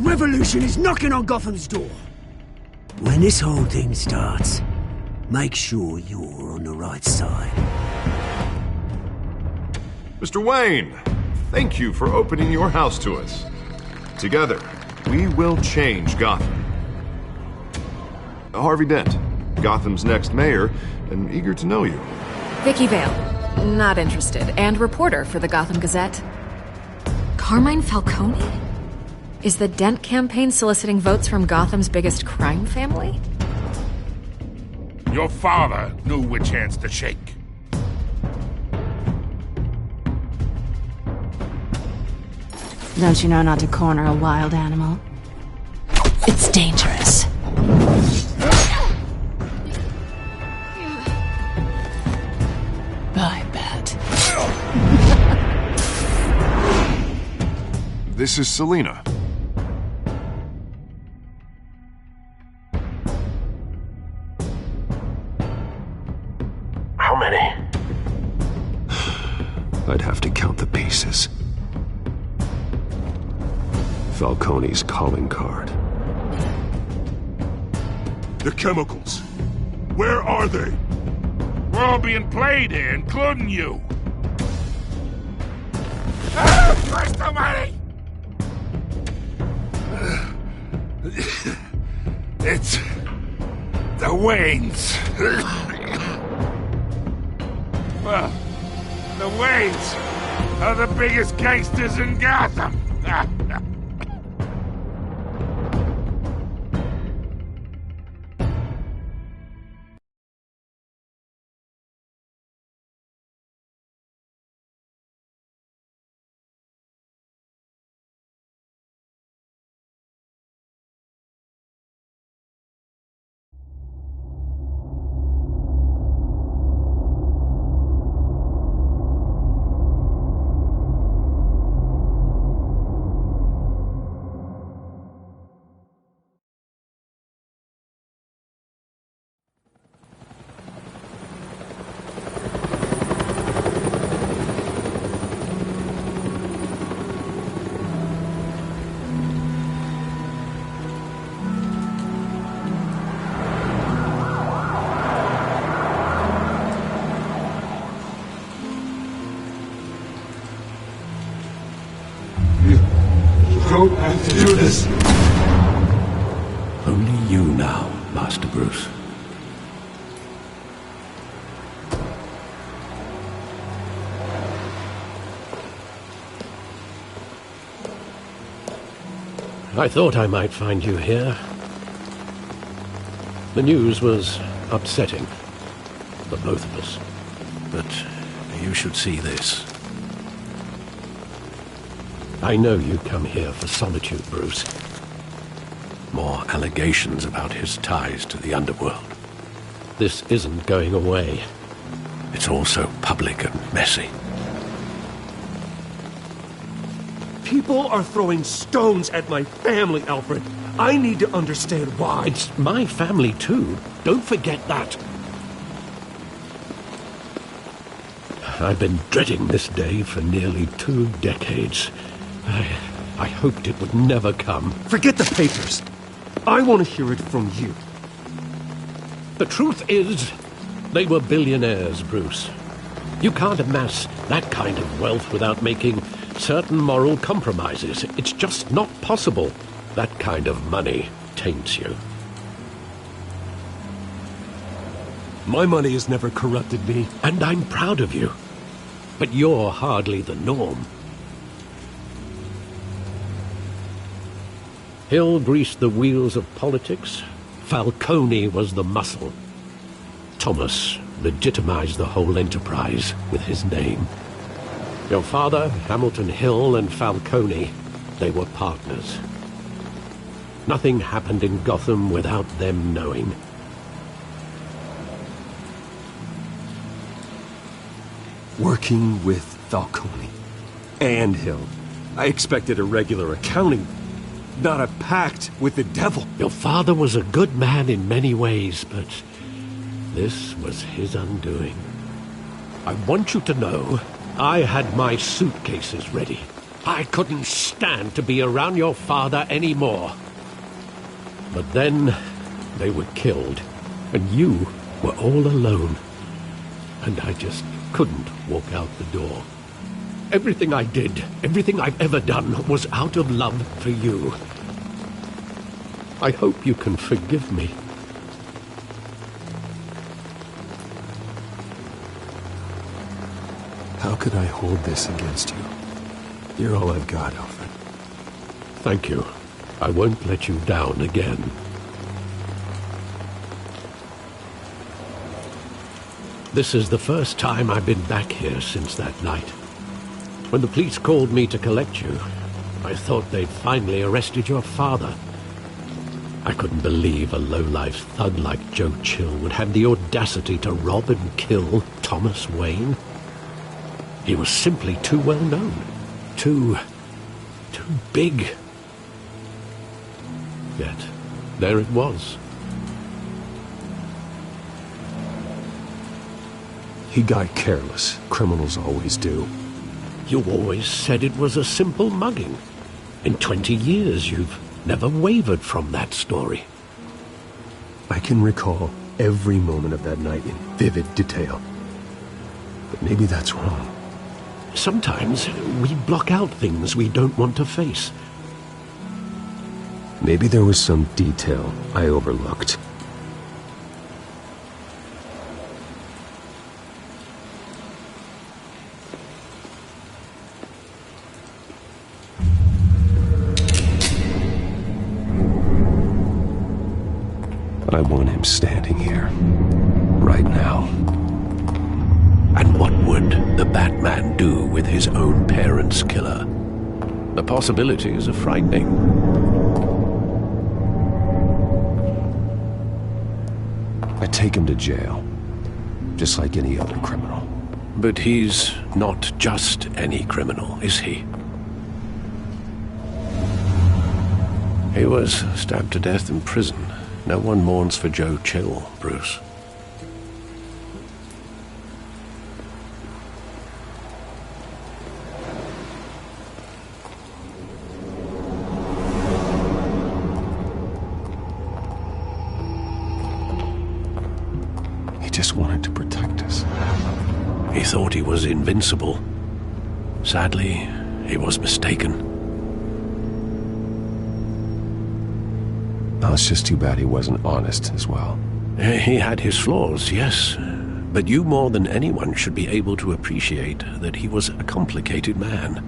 revolution is knocking on Gotham's door. When this whole thing starts, make sure you're on the right side. Mr. Wayne, thank you for opening your house to us. Together, we will change Gotham. Harvey Dent, Gotham's next mayor, and eager to know you. Vicky Vale, not interested, and reporter for the Gotham Gazette. Carmine Falcone? Is the Dent campaign soliciting votes from Gotham's biggest crime family? Your father knew which hands to shake. Don't you know not to corner a wild animal? It's dangerous. I bet. This is Selina. How many? I'd have to count the pieces. Falcone's calling card. The chemicals. Where are they? We're all being played here, including you. Christ almighty! It's the Waynes. Well, the Waynes are the biggest gangsters in Gotham. You don't have to do this. Only you now, Master Bruce. I thought I might find you here. The news was upsetting for both of us. But you should see this. I know you come here for solitude, Bruce. More allegations about his ties to the underworld. This isn't going away. It's all so public and messy. People are throwing stones at my family, Alfred. I need to understand why. It's my family, too. Don't forget that. I've been dreading this day for nearly 2 decades. I hoped it would never come. Forget the papers. I want to hear it from you. The truth is, they were billionaires, Bruce. You can't amass that kind of wealth without making certain moral compromises. It's just not possible. That kind of money taints you. My money has never corrupted me. And I'm proud of you. But you're hardly the norm. Hill greased the wheels of politics. Falcone was the muscle. Thomas legitimized the whole enterprise with his name. Your father, Hamilton Hill, and Falcone, they were partners. Nothing happened in Gotham without them knowing. Working with Falcone and Hill. I expected a regular accounting, not a pact with the devil. Your father was a good man in many ways, but this was his undoing. I want you to know I had my suitcases ready. I couldn't stand to be around your father anymore. But then they were killed, and you were all alone. And I just couldn't walk out the door. Everything I did, everything I've ever done, was out of love for you. I hope you can forgive me. How could I hold this against you? You're all I've got, Alfred. Thank you. I won't let you down again. This is the first time I've been back here since that night. When the police called me to collect you, I thought they'd finally arrested your father. I couldn't believe a low-life thug like Joe Chill would have the audacity to rob and kill Thomas Wayne. He was simply too well known. Too big. Yet, there it was. He got careless. Criminals always do. You always said it was a simple mugging. In 20 years, you've never wavered from that story. I can recall every moment of that night in vivid detail. But maybe that's wrong. Sometimes we block out things we don't want to face. Maybe there was some detail I overlooked. I want him standing here, right now. And what would the Batman do with his own parents' killer? The possibilities are frightening. I take him to jail, just like any other criminal. But he's not just any criminal, is he? He was stabbed to death in prison. No one mourns for Joe Chill, Bruce. He just wanted to protect us. He thought he was invincible. Sadly, he was mistaken. Now, it's just too bad he wasn't honest as well. He had his flaws, yes. But you more than anyone should be able to appreciate that he was a complicated man.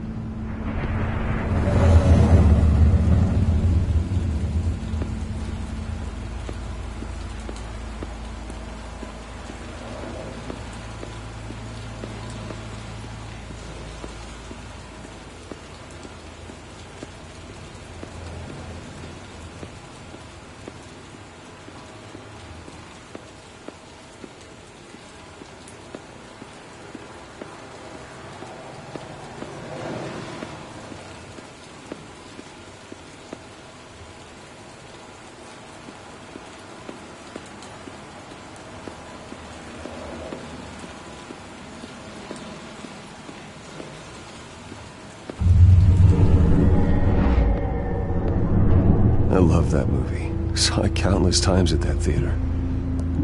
I love that movie. Saw it countless times at that theater.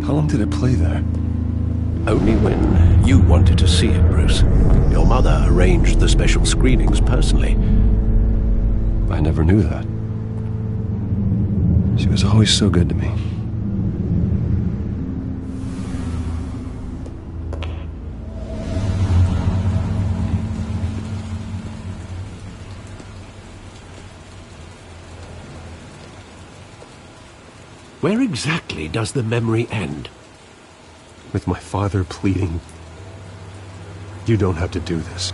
How long did it play there? Only when you wanted to see it, Bruce. Your mother arranged the special screenings personally. I never knew that. She was always so good to me. Where exactly does the memory end? With my father pleading, "You don't have to do this."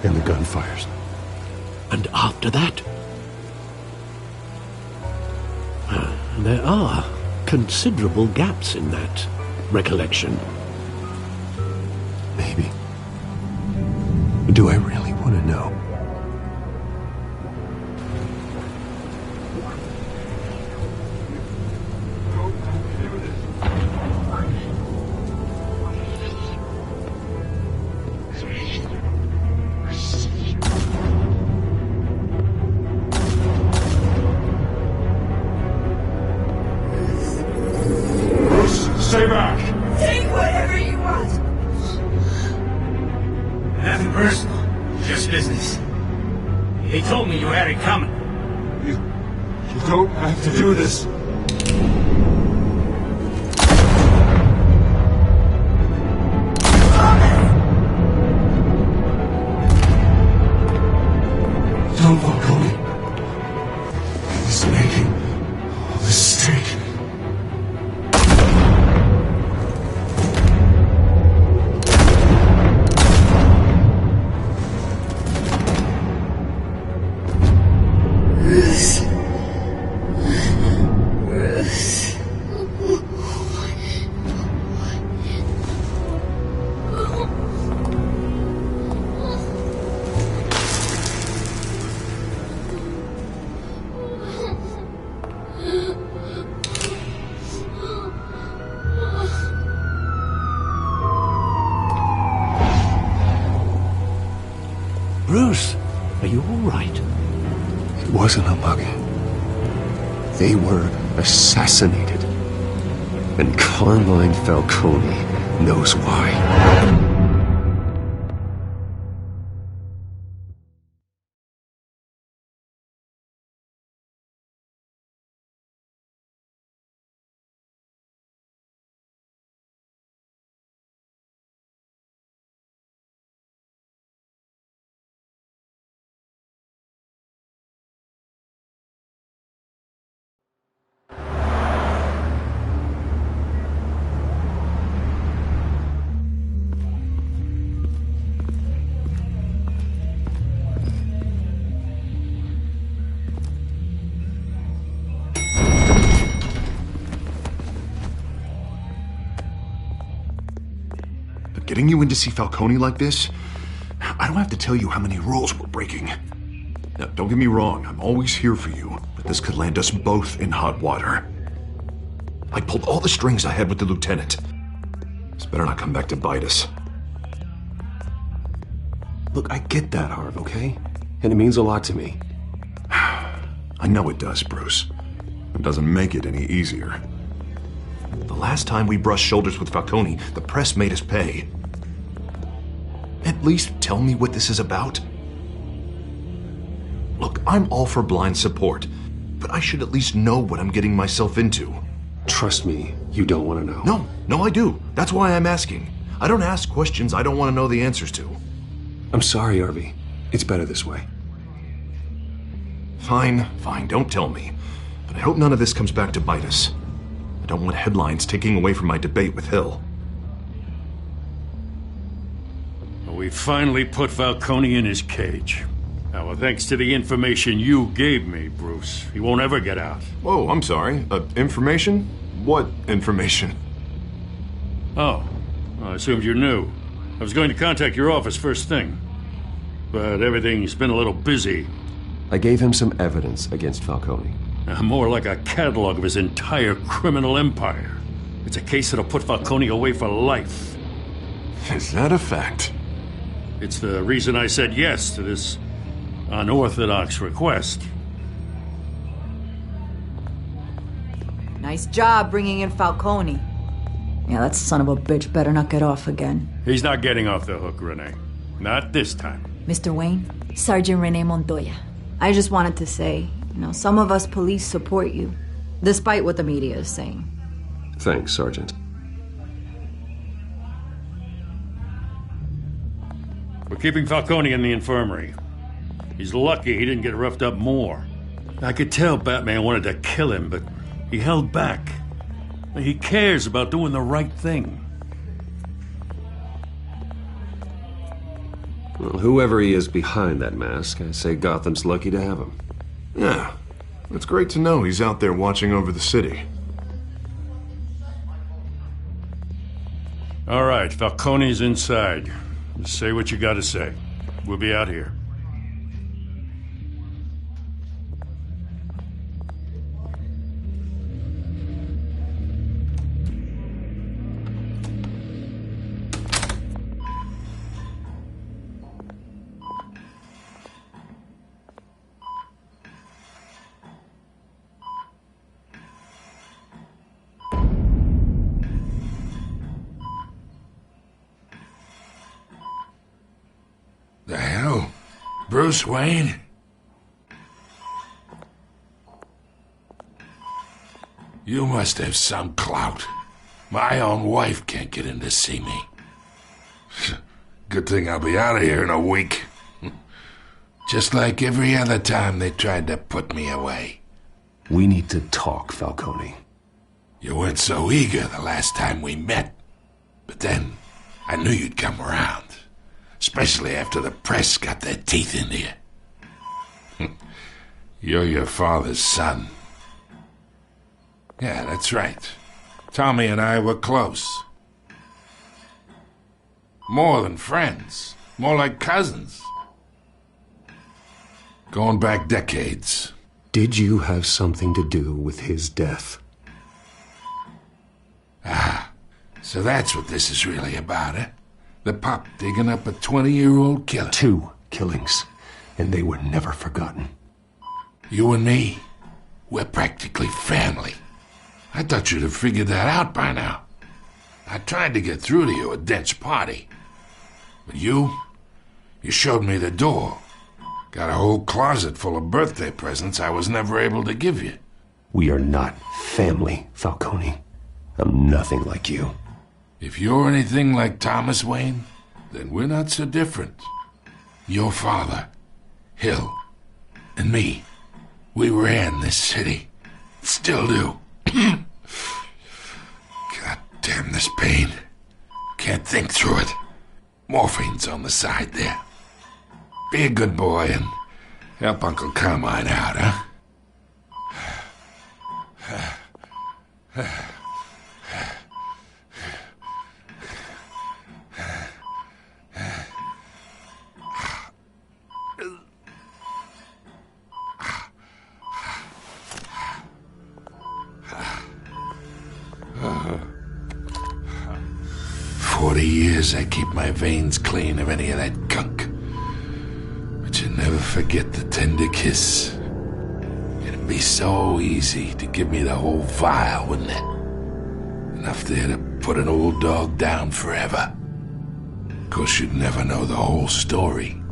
And the gunfires. And after that? There are considerable gaps in that recollection. Maybe. Do I really want to know? don't have to do this. Don Falcone is making a mistake. Bruce, are you all right? It wasn't a bug. They were assassinated. And Carmine Falcone knows why. Getting you in to see Falcone like this? I don't have to tell you how many rules we're breaking. Now, don't get me wrong, I'm always here for you, but this could land us both in hot water. I pulled all the strings I had with the lieutenant. This better not come back to bite us. Look, I get that, Harv, okay? And it means a lot to me. I know it does, Bruce. It doesn't make it any easier. The last time we brushed shoulders with Falcone, the press made us pay. At least tell me what this is about. Look, I'm all for blind support, but I should at least know what I'm getting myself into. Trust me, you don't want to know. No, I do. That's why I'm asking. I don't ask questions I don't want to know the answers to. I'm sorry, Harvey. It's better this way. Fine, don't tell me. But I hope none of this comes back to bite us. I don't want headlines taking away from my debate with Hill. We finally put Falcone in his cage. Now, thanks to the information you gave me, Bruce, he won't ever get out. Whoa, I'm sorry. Information? What information? Oh, I assumed you knew. I was going to contact your office first thing. But everything's been a little busy. I gave him some evidence against Falcone. More like a catalog of his entire criminal empire. It's a case that'll put Falcone away for life. Is that a fact? It's the reason I said yes to this unorthodox request. Nice job bringing in Falcone. Yeah, that son of a bitch better not get off again. He's not getting off the hook, Rene. Not this time. Mr. Wayne, Sergeant Rene Montoya. I just wanted to say, some of us police support you, despite what the media is saying. Thanks, Sergeant. We're keeping Falcone in the infirmary. He's lucky he didn't get roughed up more. I could tell Batman wanted to kill him, but he held back. He cares about doing the right thing. Well, whoever he is behind that mask, I say Gotham's lucky to have him. Yeah, it's great to know he's out there watching over the city. All right, Falcone's inside. Just say what you gotta say. We'll be out here. The hell? Bruce Wayne? You must have some clout. My own wife can't get in to see me. Good thing I'll be out of here in a week. Just like every other time they tried to put me away. We need to talk, Falcone. You weren't so eager the last time we met. But then, I knew you'd come around. Especially after the press got their teeth into you. You're your father's son. Yeah, that's right. Tommy and I were close. More than friends. More like cousins. Going back decades. Did you have something to do with his death? Ah, so that's what this is really about, eh? The pup digging up a 20-year-old killer. 2 killings, and they were never forgotten. You and me, we're practically family. I thought you'd have figured that out by now. I tried to get through to you at Dent's party. But you showed me the door. Got a whole closet full of birthday presents I was never able to give you. We are not family, Falcone. I'm nothing like you. If you're anything like Thomas Wayne, then we're not so different. Your father, Hill, and me, we ran this city. Still do. God damn this pain. Can't think through it. Morphine's on the side there. Be a good boy and help Uncle Carmine out, huh? 40 years I keep my veins clean of any of that gunk. But you never forget the tender kiss. It'd be so easy to give me the whole vial, wouldn't it? Enough there to put an old dog down forever. Of course, you'd never know the whole story.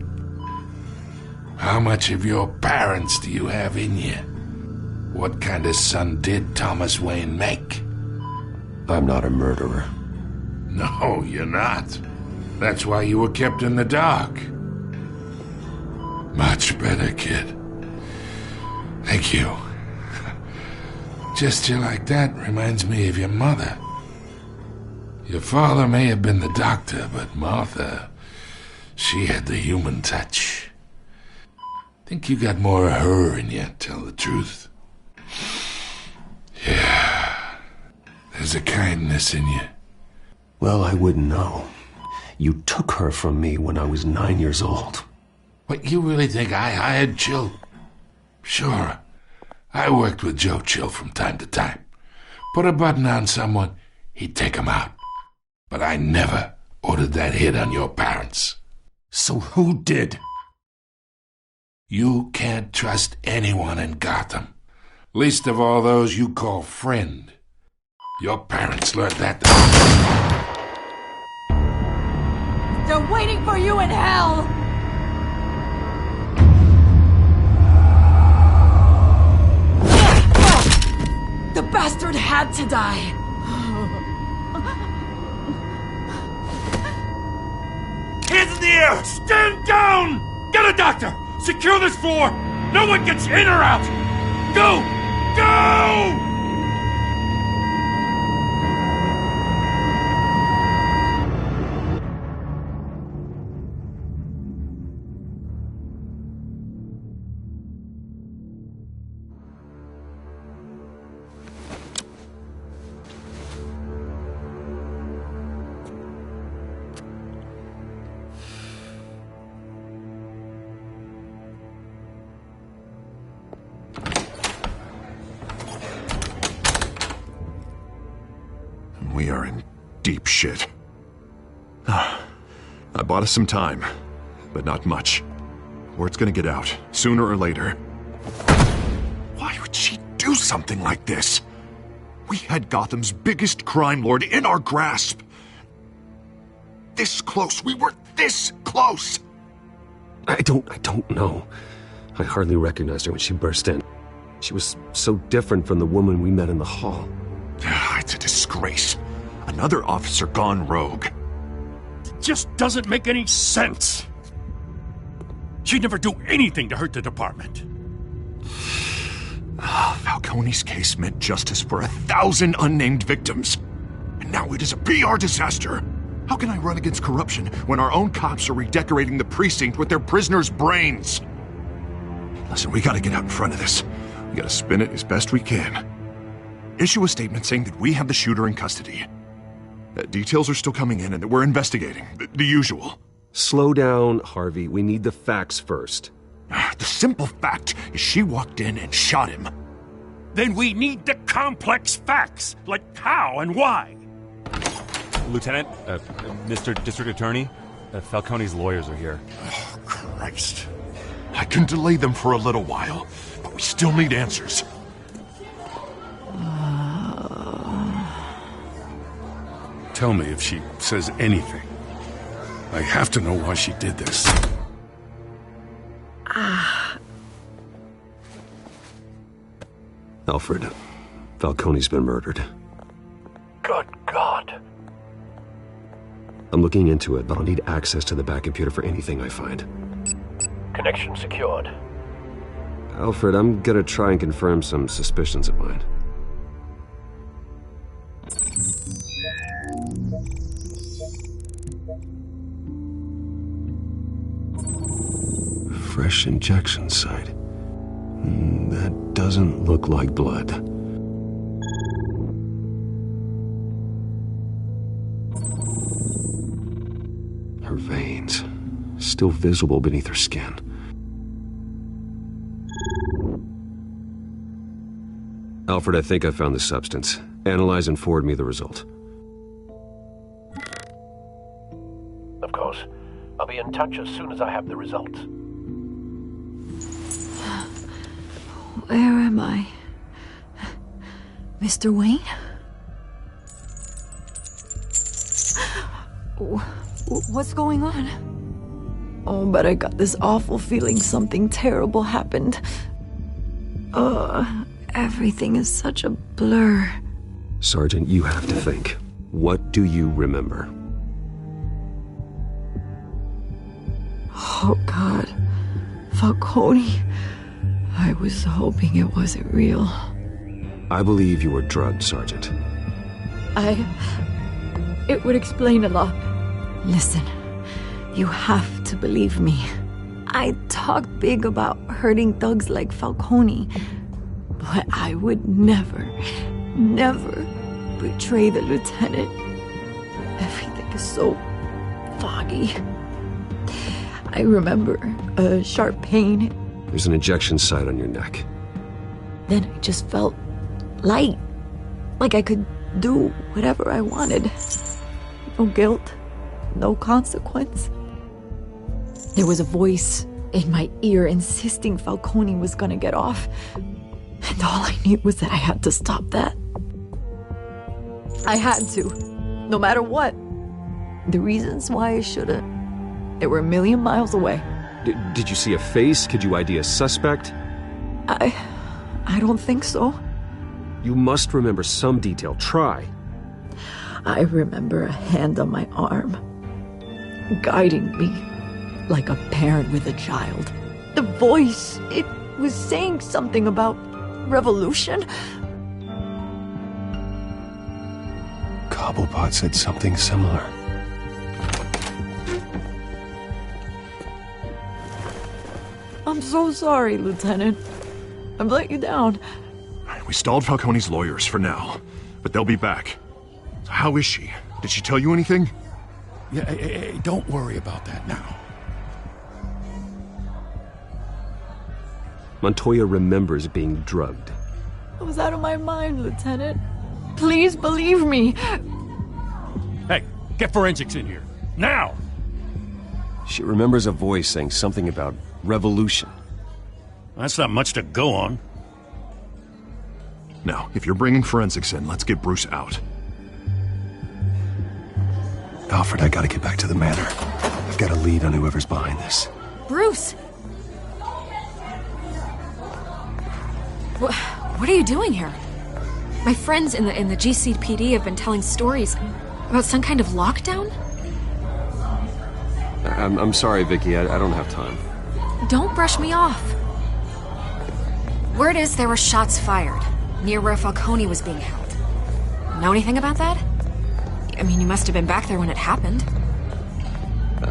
How much of your parents do you have in you? What kind of son did Thomas Wayne make? I'm not a murderer. No, you're not. That's why you were kept in the dark. Much better, kid. Thank you. Gesture like that reminds me of your mother. Your father may have been the doctor, but Martha, she had the human touch. Think you got more of her in you, tell the truth. Yeah, there's a kindness in you. Well, I wouldn't know. You took her from me when I was 9 years old. What, you really think I hired Chill? Sure. I worked with Joe Chill from time to time. Put a button on someone, he'd take him out. But I never ordered that hit on your parents. So who did? You can't trust anyone in Gotham. Least of all those you call friend. Your parents learned that. They're waiting for you in hell! The bastard had to die! Hands in the air! Stand down! Get a doctor! Secure this floor! No one gets in or out! Go! Go! We are in deep shit. I bought us some time, but not much. Word's gonna get out, sooner or later. Why would she do something like this? We had Gotham's biggest crime lord in our grasp. This close. We were this close. I don't know. I hardly recognized her when she burst in. She was so different from the woman we met in the hall. It's a disgrace. Another officer gone rogue. It just doesn't make any sense. She'd never do anything to hurt the department. Falcone's case meant justice for 1,000 unnamed victims. And now it is a PR disaster. How can I run against corruption when our own cops are redecorating the precinct with their prisoners' brains? Listen, we gotta get out in front of this. We gotta spin it as best we can. Issue a statement saying that we have the shooter in custody. Details are still coming in and that we're investigating. The usual. Slow down, Harvey. We need the facts first. The simple fact is she walked in and shot him. Then we need the complex facts, like how and why. Lieutenant, Mr. District Attorney, Falcone's lawyers are here. Oh, Christ. I can delay them for a little while, but we still need answers. Tell me if she says anything. I have to know why she did this. Alfred, Falcone's been murdered. Good God. I'm looking into it, but I'll need access to the back computer for anything I find. Connection secured. Alfred, I'm gonna try and confirm some suspicions of mine. Fresh injection site. That doesn't look like blood. Her veins, still visible beneath her skin. Alfred, I think I found the substance. Analyze and forward me the result. Of course. I'll be in touch as soon as I have the results. Where am I? Mr. Wayne? What's going on? Oh, but I got this awful feeling something terrible happened. Everything is such a blur. Sergeant, you have to think. What do you remember? Oh, God. Falcone. I was hoping it wasn't real. I believe you were drugged, Sergeant. It would explain a lot. Listen, you have to believe me. I talked big about hurting thugs like Falcone, but I would never betray the lieutenant. Everything is so foggy. I remember a sharp pain. There's an injection site on your neck. Then I just felt light. Like I could do whatever I wanted. No guilt, no consequence. There was a voice in my ear insisting Falcone was gonna get off. And all I knew was that I had to stop that. I had to, no matter what. The reasons why I shouldn't, they were a million miles away. Did you see a face? Could you ID a suspect? I don't think so. You must remember some detail. Try. I remember a hand on my arm, guiding me like a parent with a child. The voice, it was saying something about revolution. Cobblepot said something similar. I'm so sorry, Lieutenant. I've let you down. We stalled Falcone's lawyers for now, but they'll be back. So how is she? Did she tell you anything? Yeah, hey, don't worry about that now. Montoya remembers being drugged. I was out of my mind, Lieutenant. Please believe me. Hey, get forensics in here. Now! She remembers a voice saying something about revolution. That's not much to go on. Now, if you're bringing forensics in, let's get Bruce out. Alfred, I gotta get back to the manor. I've got a lead on whoever's behind this. Bruce! What are you doing here? My friends in the GCPD have been telling stories about some kind of lockdown? I'm sorry, Vicky. I don't have time. Don't brush me off. Word is there were shots fired near where Falcone was being held. Know anything about that? I mean, you must have been back there when it happened.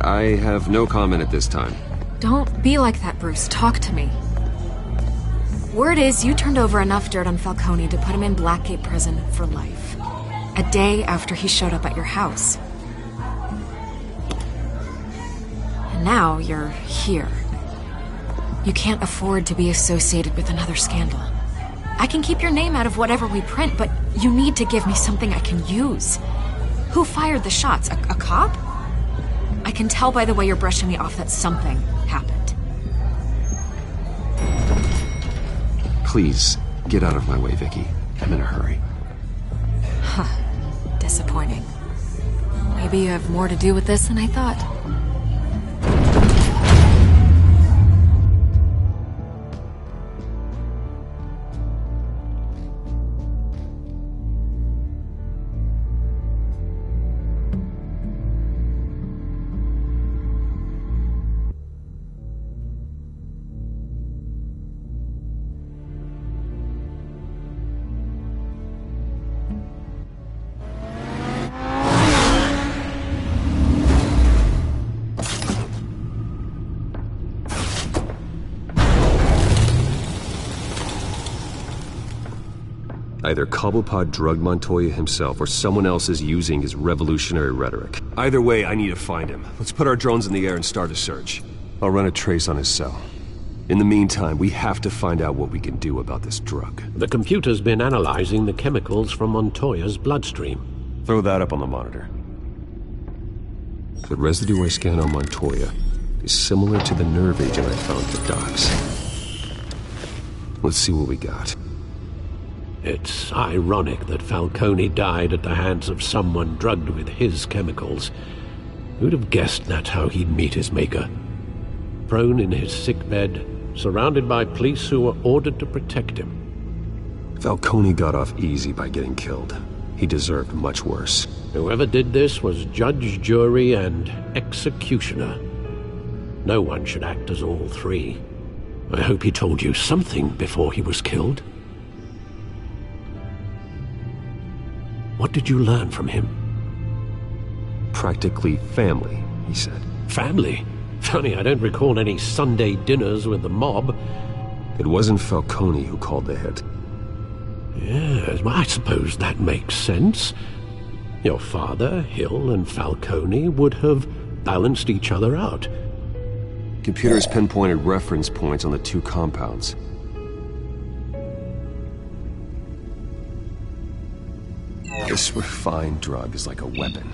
I have no comment at this time. Don't be like that, Bruce. Talk to me. Word is you turned over enough dirt on Falcone to put him in Blackgate Prison for life. A day after he showed up at your house. And now you're here. You can't afford to be associated with another scandal. I can keep your name out of whatever we print, but you need to give me something I can use. Who fired the shots? A cop? I can tell by the way you're brushing me off that something happened. Please, get out of my way, Vicky. I'm in a hurry. Huh. Disappointing. Maybe you have more to do with this than I thought. Either Cobblepot drugged Montoya himself, or someone else is using his revolutionary rhetoric. Either way, I need to find him. Let's put our drones in the air and start a search. I'll run a trace on his cell. In the meantime, we have to find out what we can do about this drug. The computer's been analyzing the chemicals from Montoya's bloodstream. Throw that up on the monitor. The residue I scan on Montoya is similar to the nerve agent I found at the docks. Let's see what we got. It's ironic that Falcone died at the hands of someone drugged with his chemicals. Who'd have guessed that's how he'd meet his maker? Prone in his sickbed, surrounded by police who were ordered to protect him. Falcone got off easy by getting killed. He deserved much worse. Whoever did this was judge, jury, and executioner. No one should act as all three. I hope he told you something before he was killed. What did you learn from him? Practically family, he said. Family? Funny, I don't recall any Sunday dinners with the mob. It wasn't Falcone who called the hit. Yes, well, I suppose that makes sense. Your father, Hill, and Falcone would have balanced each other out. Computers pinpointed reference points on the two compounds. This refined drug is like a weapon.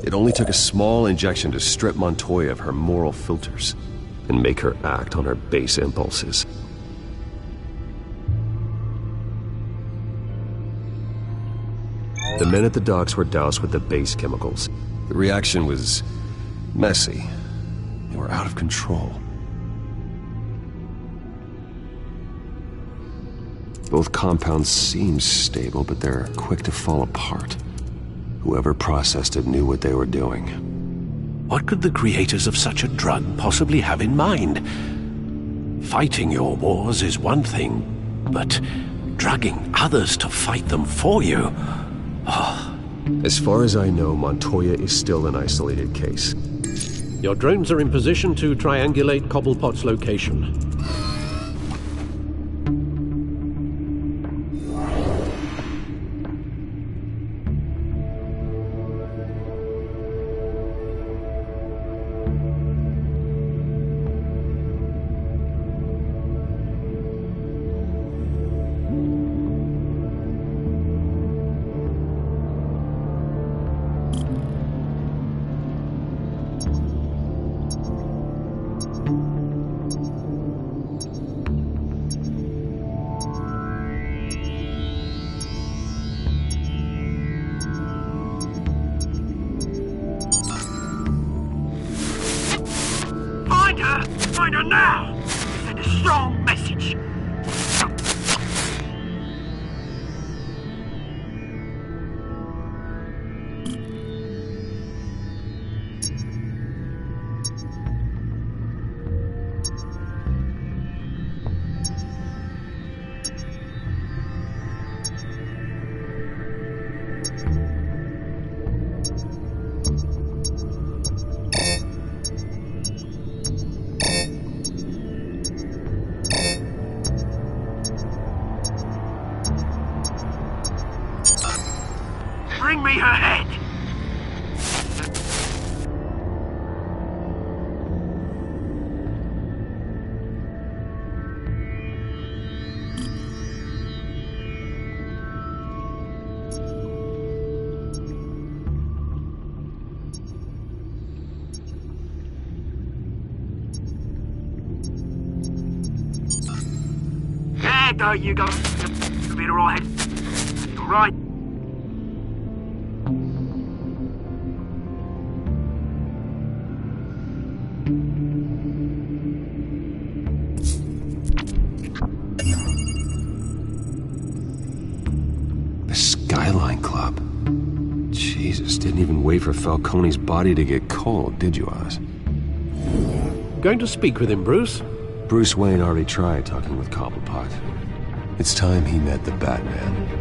It only took a small injection to strip Montoya of her moral filters and make her act on her base impulses. The men at the docks were doused with the base chemicals. The reaction was messy. They were out of control. Both compounds seem stable, but they're quick to fall apart. Whoever processed it knew what they were doing. What could the creators of such a drug possibly have in mind? Fighting your wars is one thing, but drugging others to fight them for you? Oh. As far as I know, Montoya is still an isolated case. Your drones are in position to triangulate Cobblepot's location. Find her now! Send a strong message. Bring me her head! There go, you go. You'll be alright. All right. The Skyline Club. Jesus, didn't even wait for Falcone's body to get cold, did you, Oz? Going to speak with him, Bruce? Bruce Wayne already tried talking with Cobblepot. It's time he met the Batman.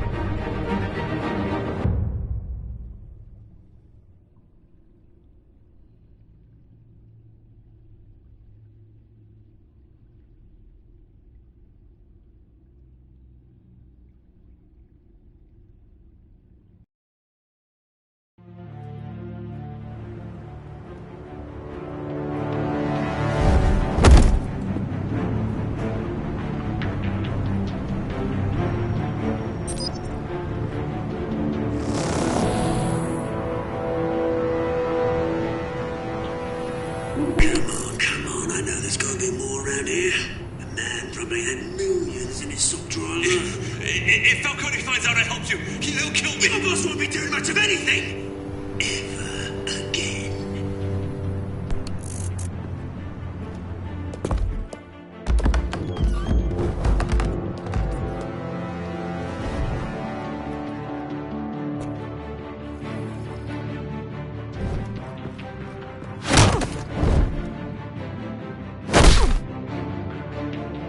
Come on, I know there's gotta be more around here. The man probably had millions in his sock drawer. If Falcone finds out I helped you, he'll kill me. My boss won't be doing much of anything! Ever again.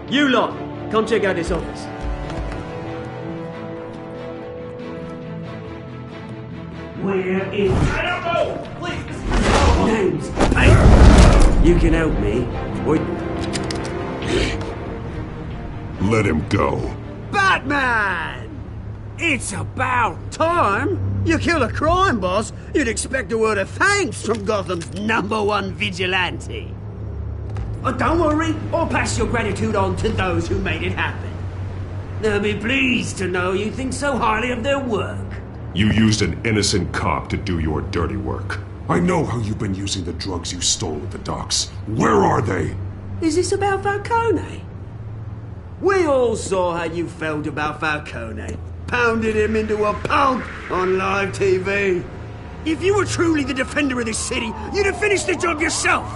You lot, come check out this office. Where is... I don't know! Please! Names. Hey! You can help me. Or... Let him go. Batman! It's about time! You kill a crime boss, you'd expect a word of thanks from Gotham's #1 vigilante. Oh, don't worry, I'll pass your gratitude on to those who made it happen. They'll be pleased to know you think so highly of their work. You used an innocent cop to do your dirty work. I know how you've been using the drugs you stole at the docks. Where are they? Is this about Falcone? We all saw how you felt about Falcone. Pounded him into a pulp on live TV. If you were truly the defender of this city, you'd have finished the job yourself.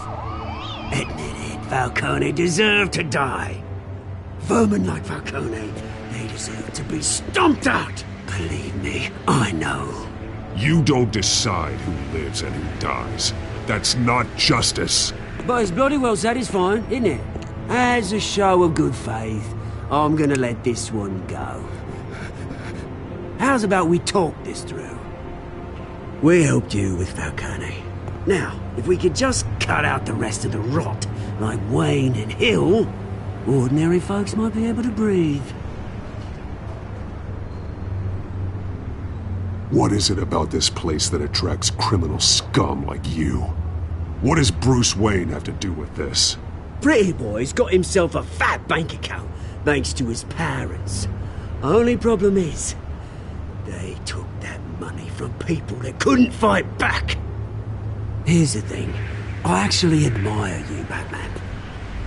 Admit it, Falcone deserved to die. Vermin like Falcone, they deserve to be stomped out. Believe me, I know. You don't decide who lives and who dies. That's not justice. But it's bloody well satisfying, isn't it? As a show of good faith, I'm gonna let this one go. How's about we talk this through? We helped you with Falcone. Now, if we could just cut out the rest of the rot, like Wayne and Hill, ordinary folks might be able to breathe. What is it about this place that attracts criminal scum like you? What does Bruce Wayne have to do with this? Pretty Boy's got himself a fat bank account, thanks to his parents. Only problem is, they took that money from people that couldn't fight back. Here's the thing, I actually admire you, Batman.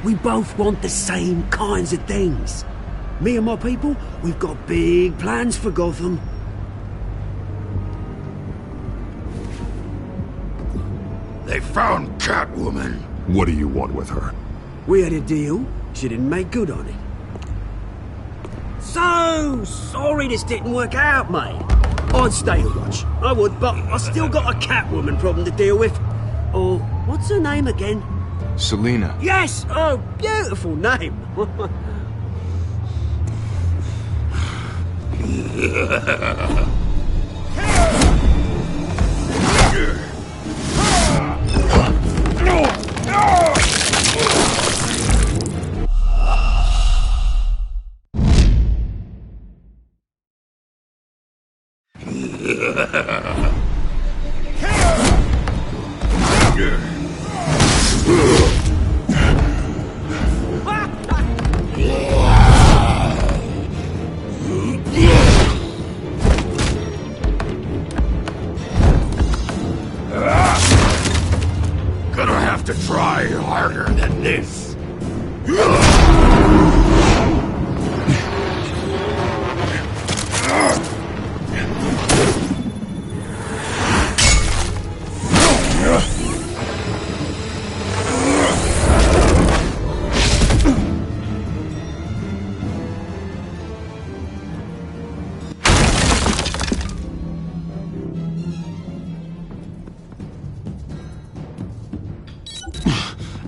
We both want the same kinds of things. Me and my people, we've got big plans for Gotham. They found Catwoman. What do you want with her? We had a deal, she didn't make good on it. So sorry this didn't work out, mate. I'd stay a watch, I would, but I still got a Catwoman problem to deal with. Oh, what's her name again? Selina. Yes! Oh, beautiful name. Gonna have to try harder than this.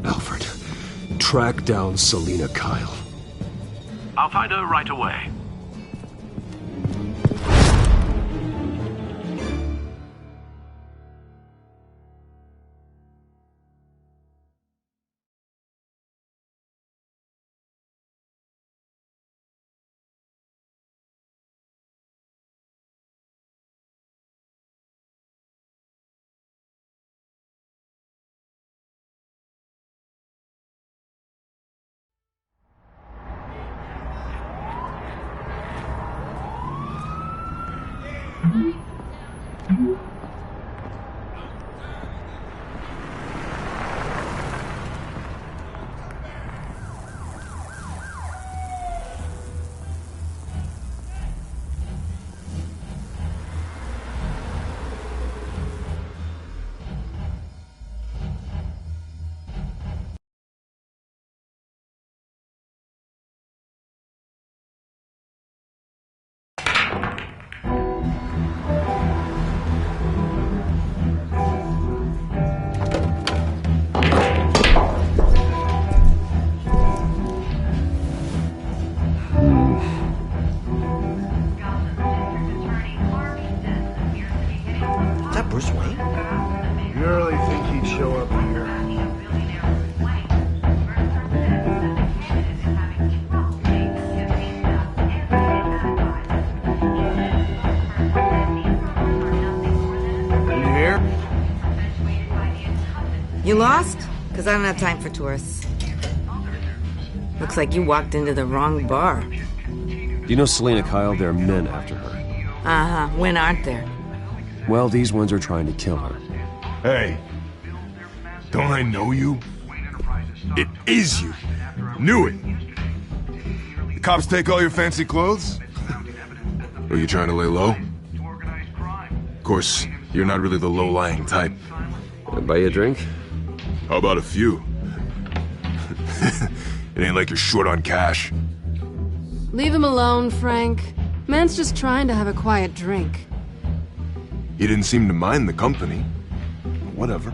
Alfred, track down Selina Kyle. I'll find her right away. You lost? Because I don't have time for tourists. Looks like you walked into the wrong bar. Do you know Selina Kyle? There are men after her. Uh-huh. When aren't there? Well, these ones are trying to kill her. Hey, don't I know you? It is you. Knew it. The cops take all your fancy clothes? Are you trying to lay low? Of course, you're not really the low-lying type. Buy you a drink? How about a few? It ain't like you're short on cash. Leave him alone, Frank. Man's just trying to have a quiet drink. He didn't seem to mind the company. Whatever.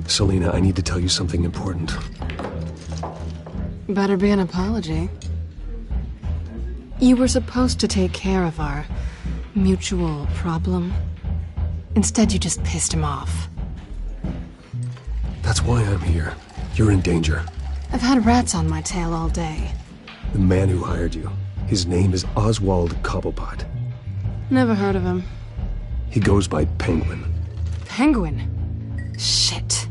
Selina, I need to tell you something important. Better be an apology. You were supposed to take care of our mutual problem. Instead, you just pissed him off. That's why I'm here. You're in danger. I've had rats on my tail all day. The man who hired you, his name is Oswald Cobblepot. Never heard of him. He goes by Penguin. Penguin? Shit.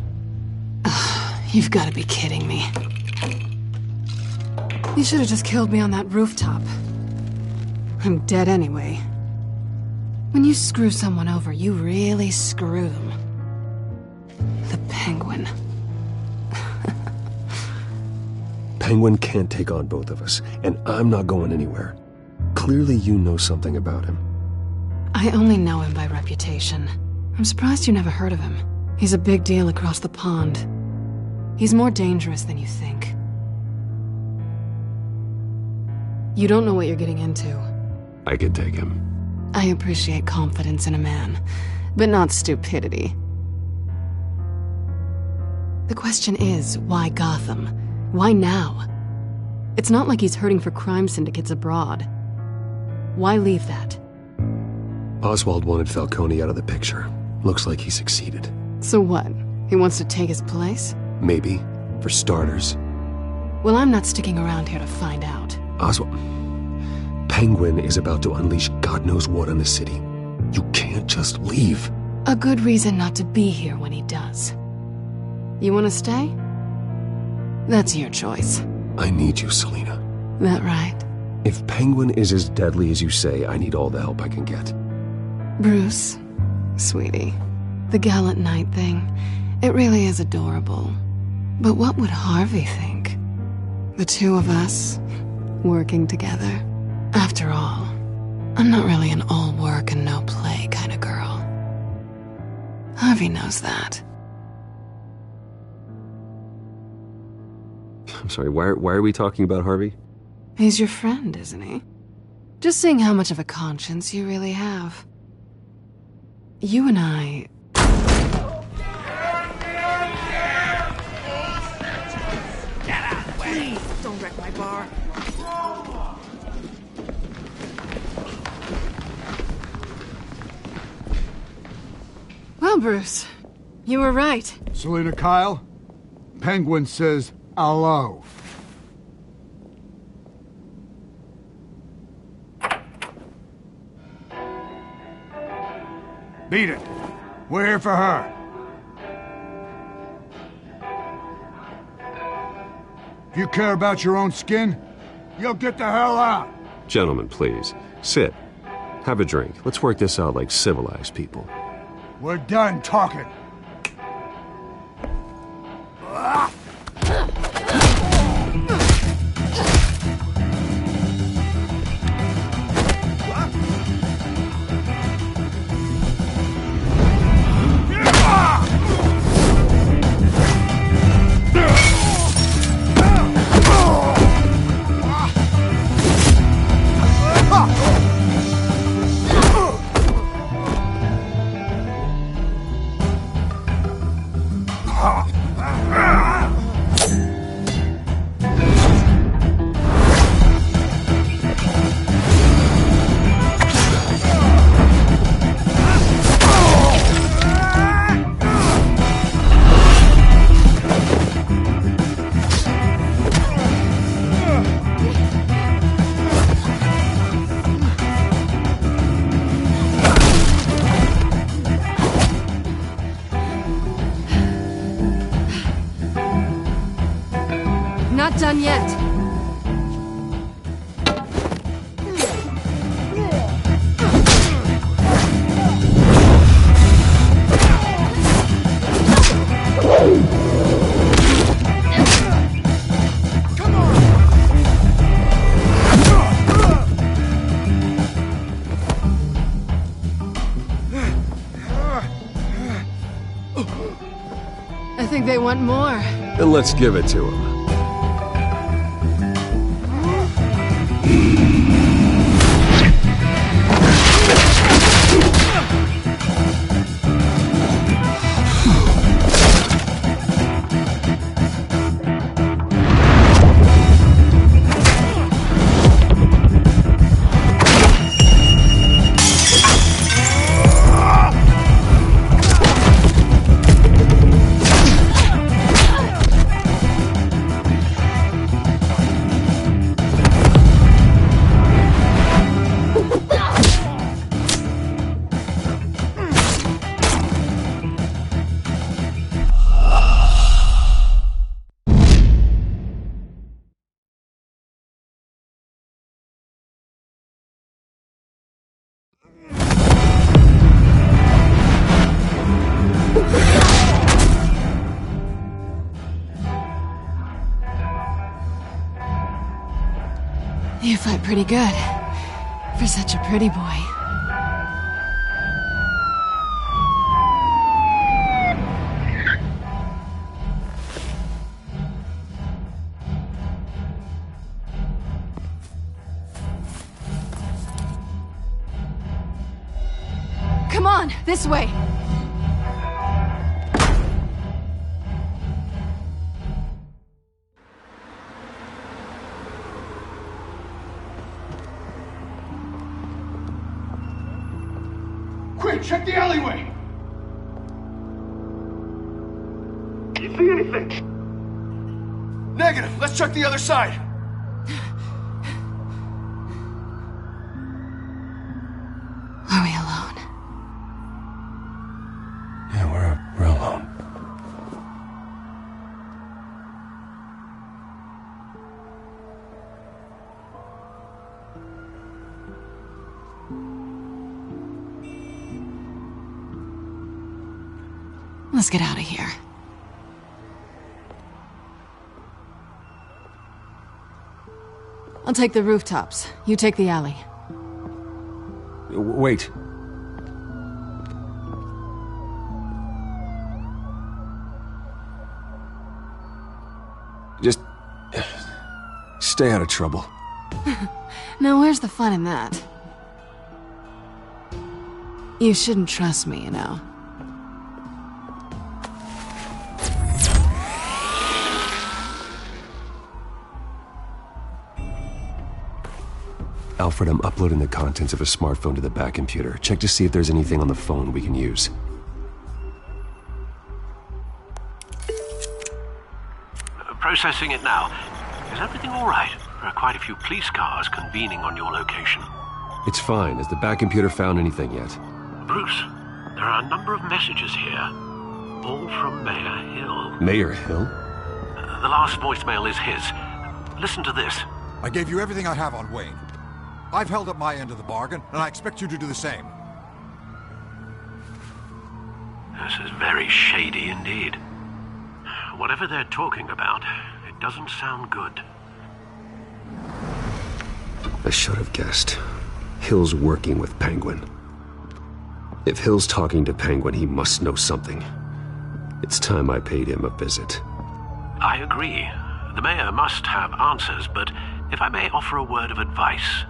Ugh, you've got to be kidding me. You should have just killed me on that rooftop. I'm dead anyway. When you screw someone over, you really screw them. The Penguin. Penguin can't take on both of us, and I'm not going anywhere. Clearly you know something about him. I only know him by reputation. I'm surprised you never heard of him. He's a big deal across the pond. He's more dangerous than you think. You don't know what you're getting into. I could take him. I appreciate confidence in a man, but not stupidity. The question is, why Gotham? Why now? It's not like he's hurting for crime syndicates abroad. Why leave that? Oswald wanted Falcone out of the picture. Looks like he succeeded. So what? He wants to take his place? Maybe. For starters. Well, I'm not sticking around here to find out. Oswald... Penguin is about to unleash God knows what on the city. You can't just leave. A good reason not to be here when he does. You want to stay? That's your choice. I need you, Selina. That right? If Penguin is as deadly as you say, I need all the help I can get. Bruce, sweetie, the gallant knight thing, it really is adorable. But what would Harvey think? The two of us, working together. After all, I'm not really an all work and no play kind of girl. Harvey knows that. I'm sorry, why are we talking about Harvey? He's your friend, isn't he? Just seeing how much of a conscience you really have. You and I... Get out of the way! Please, don't wreck my bar. Well, Bruce, you were right. Selina Kyle, Penguin says hello. Beat it. We're here for her. If you care about your own skin, you'll get the hell out. Gentlemen, please. Sit. Have a drink. Let's work this out like civilized people. We're done talking. Not done yet. I think they want more. Then let's give it to them. You fight pretty good. For such a pretty boy. Come on, this way. check the alleyway! You see anything? Negative. Let's check the other side. Are we alone? Yeah, we're alone. Let's get out of here. I'll take the rooftops. You take the alley. Wait. Just stay out of trouble. Now, where's the fun in that? You shouldn't trust me, you know. Alfred, I'm uploading the contents of a smartphone to the back computer. Check to see if there's anything on the phone we can use. Processing it now. Is everything all right? There are quite a few police cars convening on your location. It's fine. Has the back computer found anything yet? Bruce, there are a number of messages here. All from Mayor Hill. Mayor Hill? The last voicemail is his. Listen to this. I gave you everything I have on Wayne. I've held up my end of the bargain, and I expect you to do the same. This is very shady indeed. Whatever they're talking about, it doesn't sound good. I should have guessed. Hill's working with Penguin. If Hill's talking to Penguin, he must know something. It's time I paid him a visit. I agree. The mayor must have answers, but if I may offer a word of advice.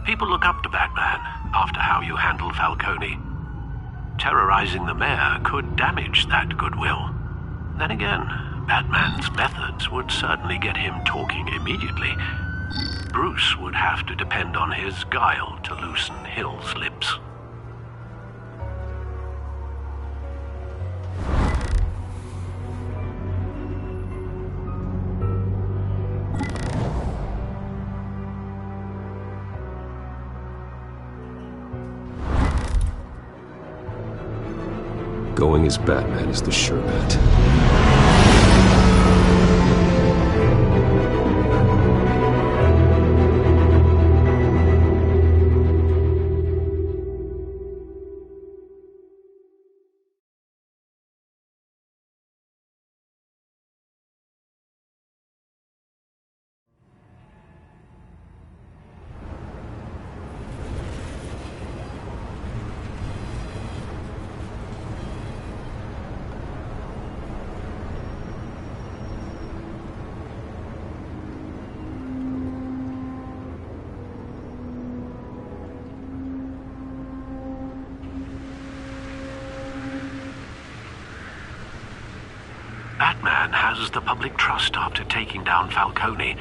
People look up to Batman after how you handled Falcone. Terrorizing the mayor could damage that goodwill. Then again, Batman's methods would certainly get him talking immediately. Bruce would have to depend on his guile to loosen Hill's lips. Going as Batman is the sure bet. Batman has the public trust after taking down Falcone.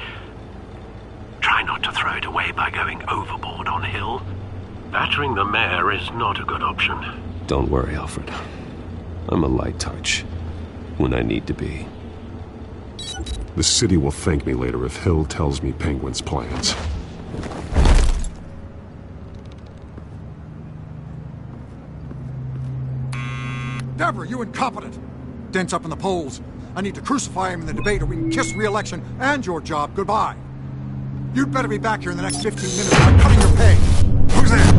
Try not to throw it away by going overboard on Hill. Battering the mayor is not a good option. Don't worry, Alfred. I'm a light touch when I need to be. The city will thank me later if Hill tells me Penguin's plans. Deborah, you incompetent! Dent's up in the polls. I need to crucify him in the debate or we can kiss re-election and your job goodbye. You'd better be back here in the next 15 minutes or I'm cutting your pay. Who's there?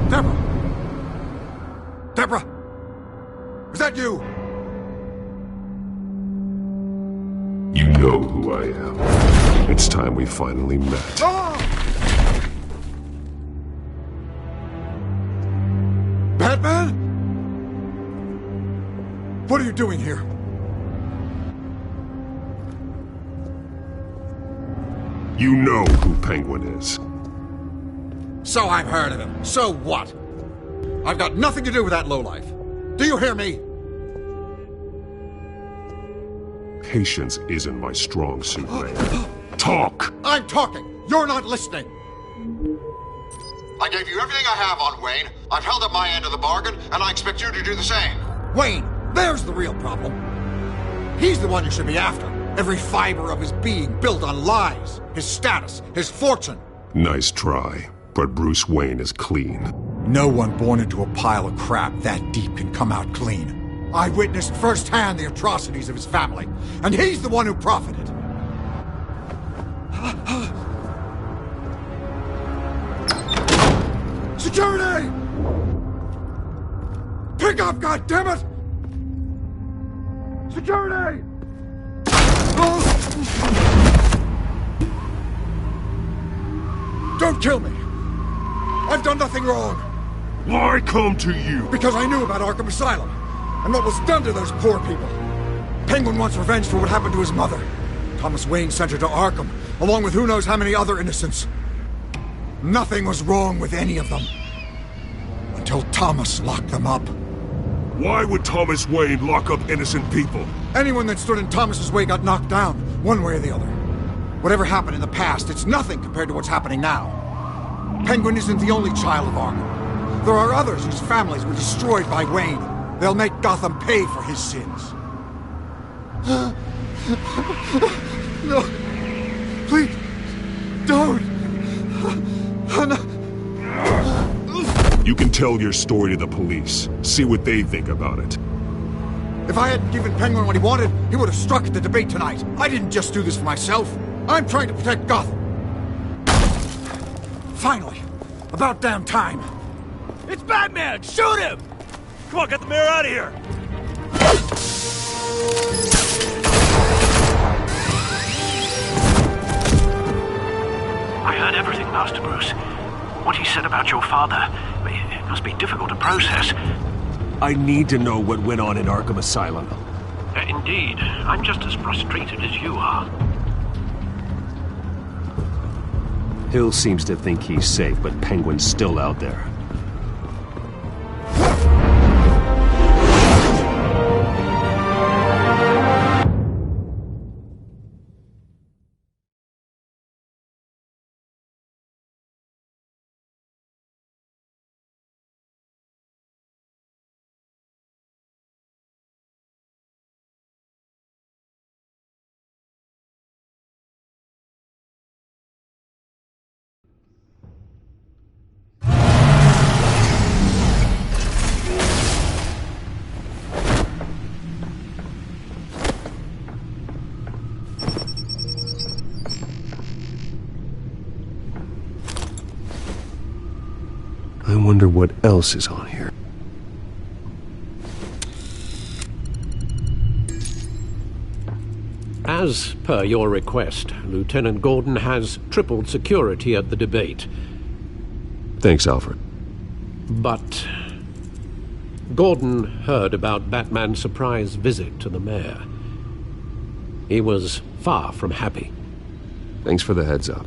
Deborah? Deborah? Is that you? You know who I am. It's time we finally met. Batman? What are you doing here? You know who Penguin is. So I've heard of him. So what? I've got nothing to do with that lowlife. Do you hear me? Patience isn't my strong suit, Ray. Talk! I'm talking. You're not listening. I gave you everything I have on Wayne. I've held up my end of the bargain, and I expect you to do the same. Wayne, there's the real problem. He's the one you should be after. Every fiber of his being built on lies. His status, his fortune. Nice try, but Bruce Wayne is clean. No one born into a pile of crap that deep can come out clean. I witnessed firsthand the atrocities of his family, and he's the one who profited. Security! Pick up, goddammit! Security! Don't kill me! I've done nothing wrong! Why come to you? Because I knew about Arkham Asylum, and what was done to those poor people. Penguin wants revenge for what happened to his mother. Thomas Wayne sent her to Arkham, along with who knows how many other innocents. Nothing was wrong with any of them. Until Thomas locked them up. Why would Thomas Wayne lock up innocent people? Anyone that stood in Thomas's way got knocked down, one way or the other. Whatever happened in the past, it's nothing compared to what's happening now. Penguin isn't the only child of Arkham. There are others whose families were destroyed by Wayne. They'll make Gotham pay for his sins. No. Please. Don't. You can tell your story to the police. See what they think about it. If I hadn't given Penguin what he wanted, he would have struck at the debate tonight. I didn't just do this for myself. I'm trying to protect Gotham. Finally. About damn time. It's Batman! Shoot him! Come on, get the mayor out of here! I heard everything, Master Bruce. What he said about your father, it must be difficult to process. I need to know what went on in Arkham Asylum. Indeed. I'm just as frustrated as you are. Hill seems to think he's safe, but Penguin's still out there. I wonder what else is on here. As per your request, Lieutenant Gordon has tripled security at the debate. Thanks, Alfred. But Gordon heard about Batman's surprise visit to the mayor. He was far from happy. Thanks for the heads up.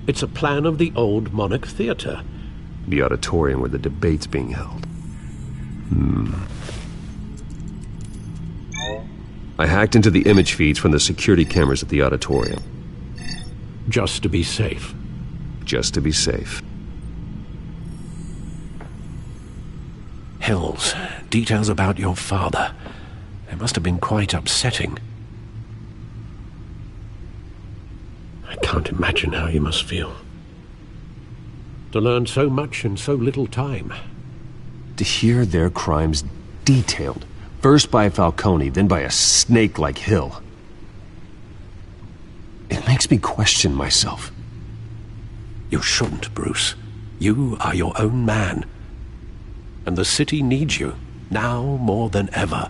It's a plan of the old Monarch Theater. The auditorium where the debate's being held. I hacked into the image feeds from the security cameras at the auditorium. Just to be safe. Just to be safe. Hills, details about your father. It must have been quite upsetting. I can't imagine how you must feel. To learn so much in so little time. To hear their crimes detailed. First by Falcone, then by a snake like Hill. It makes me question myself. You shouldn't, Bruce. You are your own man. And the city needs you, now more than ever.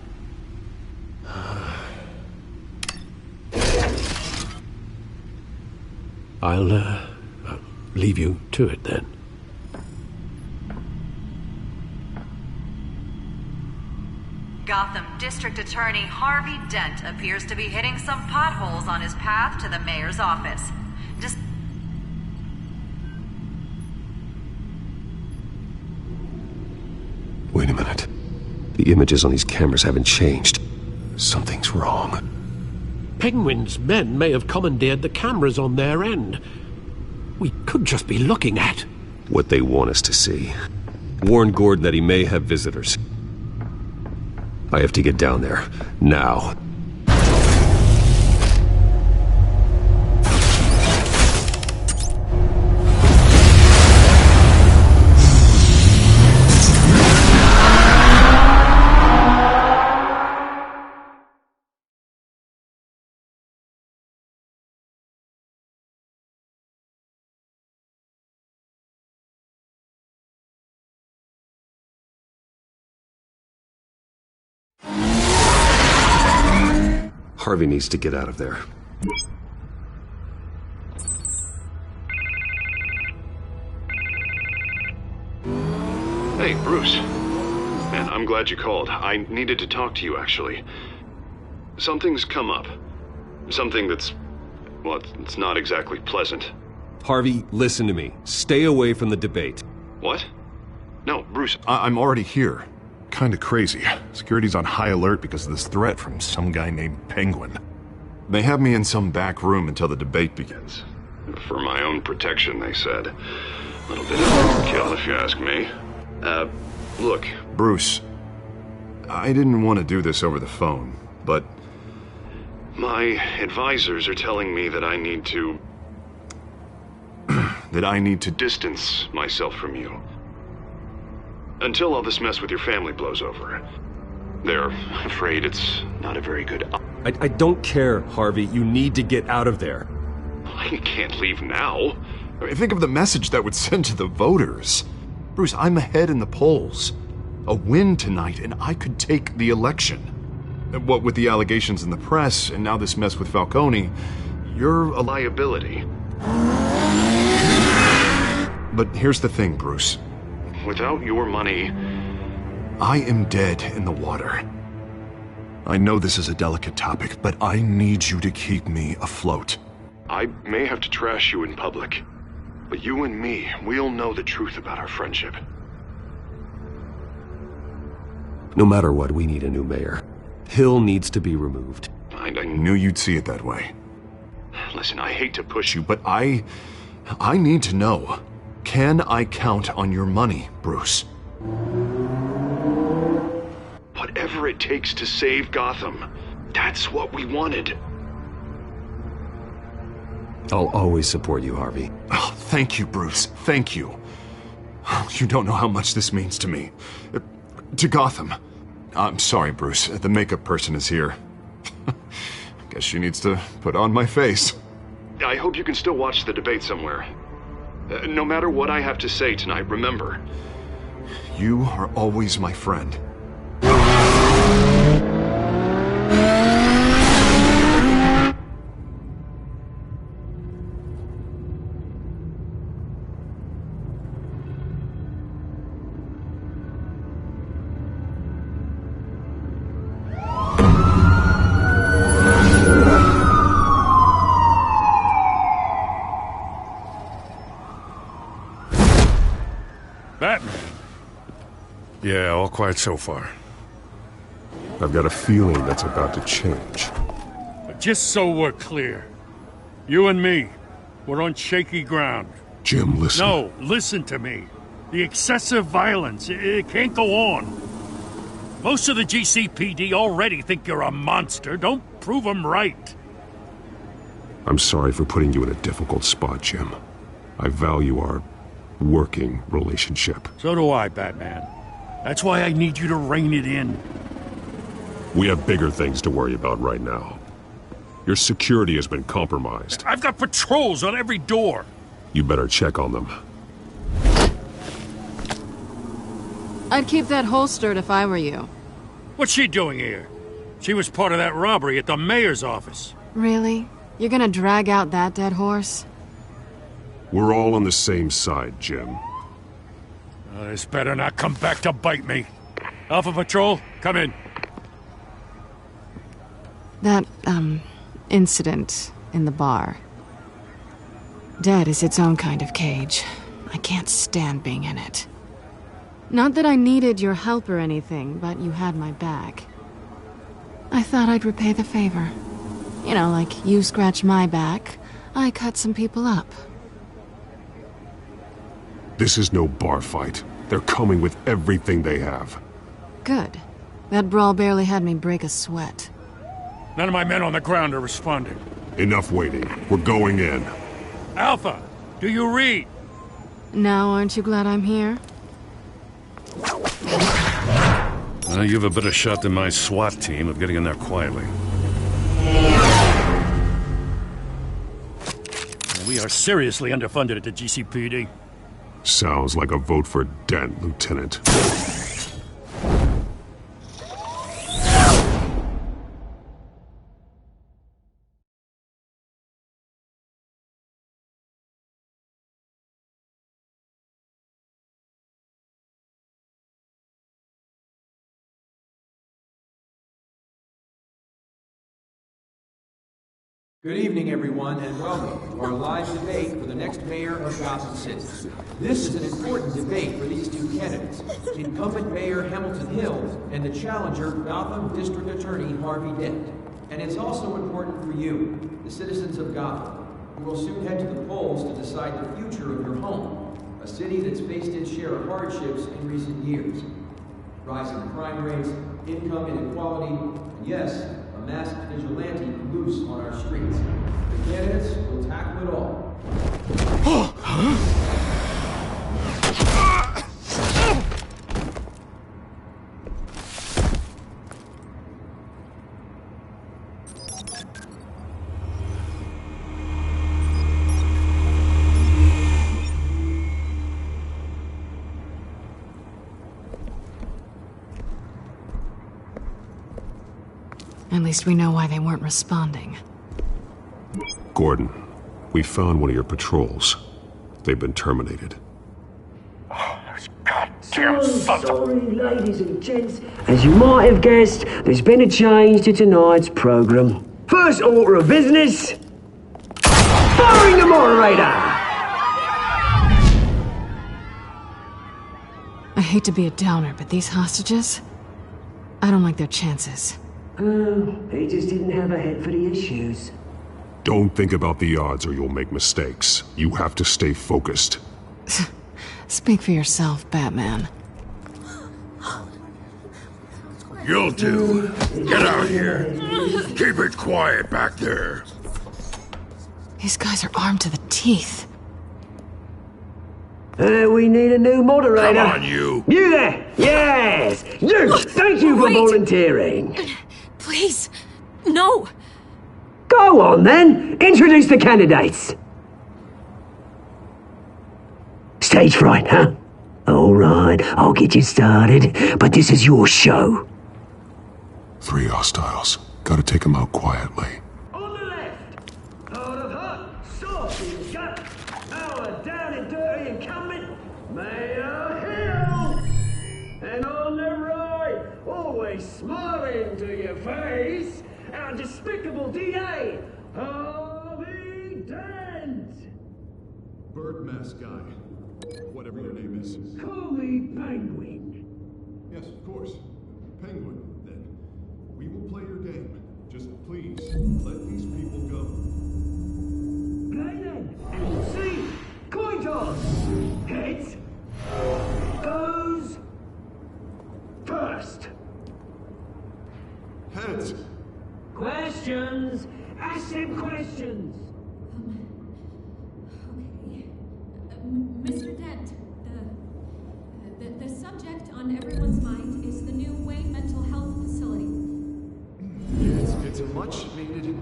I'll leave you to it then. Gotham District Attorney Harvey Dent appears to be hitting some potholes on his path to the mayor's office. Wait a minute. The images on these cameras haven't changed. Something's wrong. Penguin's men may have commandeered the cameras on their end. We could just be looking at what they want us to see. Warn Gordon that he may have visitors. I have to get down there, now. Harvey needs to get out of there. Hey, Bruce. Man, I'm glad you called. I needed to talk to you, actually. Something's come up. Something that's... well, it's not exactly pleasant. Harvey, listen to me. Stay away from the debate. What? No, Bruce, I'm already here. Kinda crazy. Security's on high alert because of this threat from some guy named Penguin. They have me in some back room until the debate begins. For my own protection, they said. A little bit of overkill, if you ask me. Look, Bruce, I didn't want to do this over the phone, but my advisors are telling me that I need to... that I need to distance myself from you. Until all this mess with your family blows over. They're afraid it's not a very good... I don't care, Harvey. You need to get out of there. I can't leave now. I mean, think of the message that would send to the voters. Bruce, I'm ahead in the polls. A win tonight, and I could take the election. What with the allegations in the press, and now this mess with Falcone, you're a liability. But here's the thing, Bruce. Without your money, I am dead in the water. I know this is a delicate topic, but I need you to keep me afloat. I may have to trash you in public, but you and me, we'll know the truth about our friendship. No matter what, we need a new mayor. Hill needs to be removed. I knew you'd see it that way. Listen, I hate to push you, but I need to know. Can I count on your money, Bruce? Whatever it takes to save Gotham, that's what we wanted. I'll always support you, Harvey. Oh, thank you, Bruce. Thank you. You don't know how much this means to me. To Gotham. I'm sorry, Bruce. The makeup person is here. Guess she needs to put on my face. I hope you can still watch the debate somewhere. No matter what I have to say tonight, remember, you are always my friend. Batman. Yeah, all quiet so far. I've got a feeling that's about to change. But just so we're clear, you and me, we're on shaky ground. Jim, listen. No, listen to me. The excessive violence, it can't go on. Most of the GCPD already think you're a monster. Don't prove them right. I'm sorry for putting you in a difficult spot, Jim. I value our working relationship. So do I, Batman. That's why I need you to rein it in. We have bigger things to worry about right now. Your security has been compromised. I've got patrols on every door. You better check on them. I'd keep that holstered if I were you. What's she doing here? She was part of that robbery at the mayor's office. Really? You're gonna drag out that dead horse? We're all on the same side, Jim. This better not come back to bite me. Alpha Patrol, come in. That, incident in the bar. Dead is its own kind of cage. I can't stand being in it. Not that I needed your help or anything, but you had my back. I thought I'd repay the favor. You know, like you scratch my back, I cut some people up. This is no bar fight. They're coming with everything they have. Good. That brawl barely had me break a sweat. None of my men on the ground are responding. Enough waiting. We're going in. Alpha, do you read? Now aren't you glad I'm here? Well, you have a better shot than my SWAT team of getting in there quietly. We are seriously underfunded at the GCPD. Sounds like a vote for Dent, Lieutenant. Good evening, everyone, and welcome to our live debate for the next mayor of Gotham City. This is an important debate for these two candidates, incumbent Mayor Hamilton Hill and the challenger, Gotham District Attorney Harvey Dent. And it's also important for you, the citizens of Gotham, who will soon head to the polls to decide the future of your home, a city that's faced its share of hardships in recent years. Rising crime rates, income inequality, and yes, a masked vigilante loose on our streets. The candidates will tackle it all. At least we know why they weren't responding. Gordon, we found one of your patrols. They've been terminated. Sorry, ladies and gents. As you might have guessed, there's been a change to tonight's programme. First order of business, firing the moderator! I hate to be a downer, but these hostages, I don't like their chances. He just didn't have a head for the issues. Don't think about the odds or you'll make mistakes. You have to stay focused. Speak for yourself, Batman. You two, get out here. Keep it quiet back there. These guys are armed to the teeth. We need a new moderator. Come on, you. You there! Yes! You! Thank you for volunteering. Please, no. Go on, then. Introduce the candidates. Stage fright, huh? All right, I'll get you started, but this is your show. 3 hostiles. Gotta take them out quietly. On the left, hard of heart, soft in gut, our down and dirty incumbent, Mayor Hill. And on the right, always smiling to your face, our despicable DA, Harvey Dent. Bird mask guy. Whatever your name is. Call me Penguin. Yes, of course. Penguin, then. We will play your game. Just please, let these people go. Play then, and we'll see. Coin toss. Heads. Goes first. Heads. Questions. Ask them questions. Mr. Dent, the subject on everyone's mind is the new Wayne Mental Health Facility. It's a much-needed,